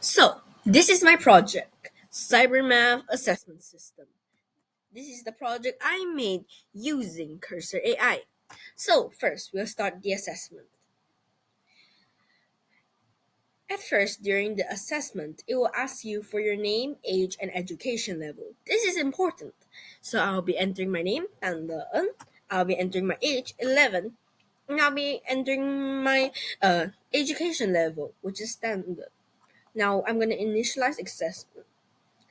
So, this is my project, Cybermath Assessment System. This is the project I made using Cursor AI. So, first, we'll start the assessment. At first, during the assessment, it will ask you for your name, age, and education level. This is important. So, I'll be entering my name, Tandaan. I'll be entering my age, 11. And I'll be entering my education level, which is standard. Now, I'm going to initialize assessment.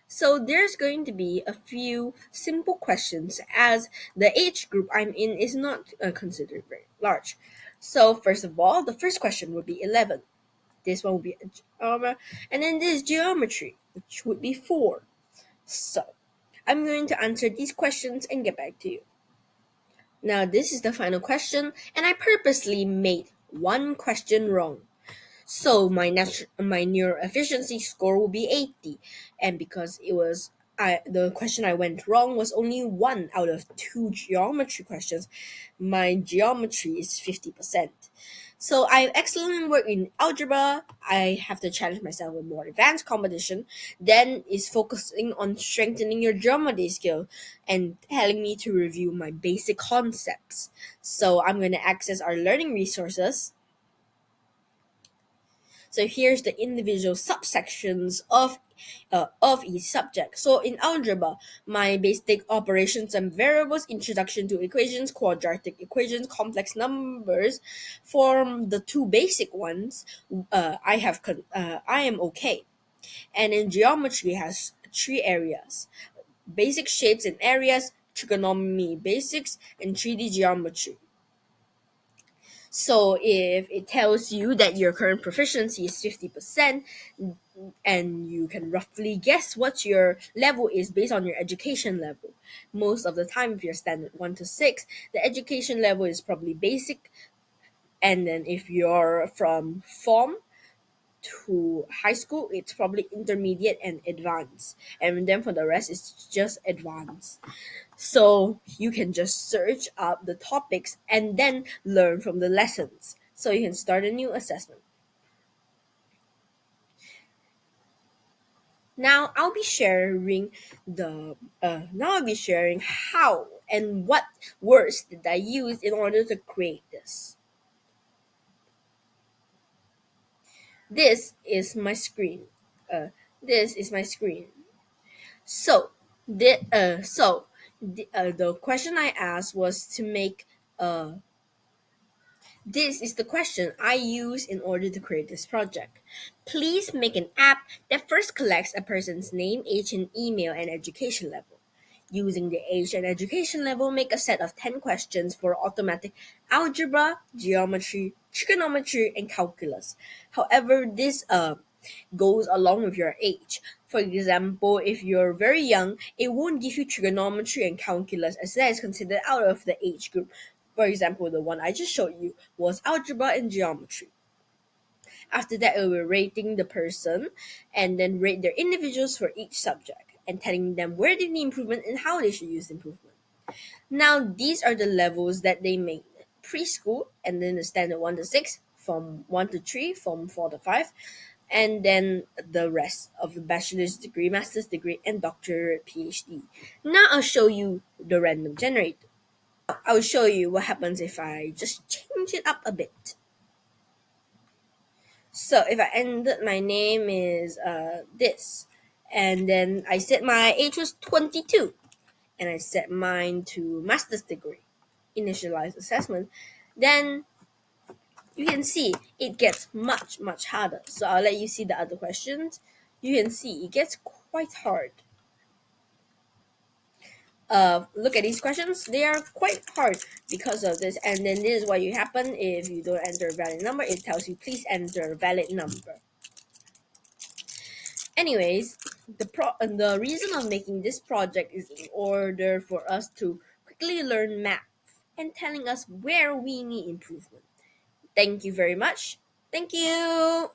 So there's going to be a few simple questions as the age group I'm in is not considered very large. So first of all, the first question would be 11. This one would be and then this geometry, which would be 4. So I'm going to answer these questions and get back to you. Now this is the final question, and I purposely made one question wrong. So my neural efficiency score will be 80, and because the question I went wrong was only one out of two geometry questions, my geometry is 50%. So I have excellent work in algebra. I have to challenge myself with more advanced competition. Then is focusing on strengthening your geometry skill and telling me to review my basic concepts. So I'm going to access our learning resources. So here's the individual subsections of each subject. So in algebra, my basic operations and variables, introduction to equations, quadratic equations, complex numbers, form the two basic ones. I am okay. And in geometry has three areas: basic shapes and areas, trigonometry basics, and 3D geometry. So if it tells you that your current proficiency is 50%, and you can roughly guess what your level is based on your education level. Most of the time, if you're standard 1 to 6, the education level is probably basic. And then if you're from form to high school, it's probably intermediate and advanced. And then for the rest, it's just advanced. So you can just search up the topics and then learn from the lessons. So you can start a new assessment. Now I'll be sharing how and what words did I use in order to create this. This is my screen. Uh, this is my screen. So the question I asked was to make this is the question I use in order to create this project. Please make an app that first collects a person's name, age, and email and education level. Using the age and education level, make a set of 10 questions for automatic algebra, geometry, trigonometry, and calculus. However, this goes along with your age. For example, if you're very young, it won't give you trigonometry and calculus as that is considered out of the age group. For example, the one I just showed you was algebra and geometry. After that, it will rating the person and then rate their individuals for each subject and telling them where they need improvement and how they should use improvement. Now, these are the levels that they made: preschool, and then the standard 1 to 6, from 1 to 3, from 4 to 5, and then the rest of the bachelor's degree, master's degree, and doctorate PhD. Now, I'll show you the random generator. I'll show you what happens if I just change it up a bit. So if I ended my name is this, and then I said my age was 22, and I set mine to master's degree, initialize assessment, then you can see it gets much harder. So I'll let you see the other questions. You can see it gets quite hard. Look at these questions. They are quite hard because of this. And then this is what you happen if you don't enter a valid number. It tells you please enter a valid number. Anyways, the reason of making this project is in order for us to quickly learn math and telling us where we need improvement. Thank you very much. Thank you.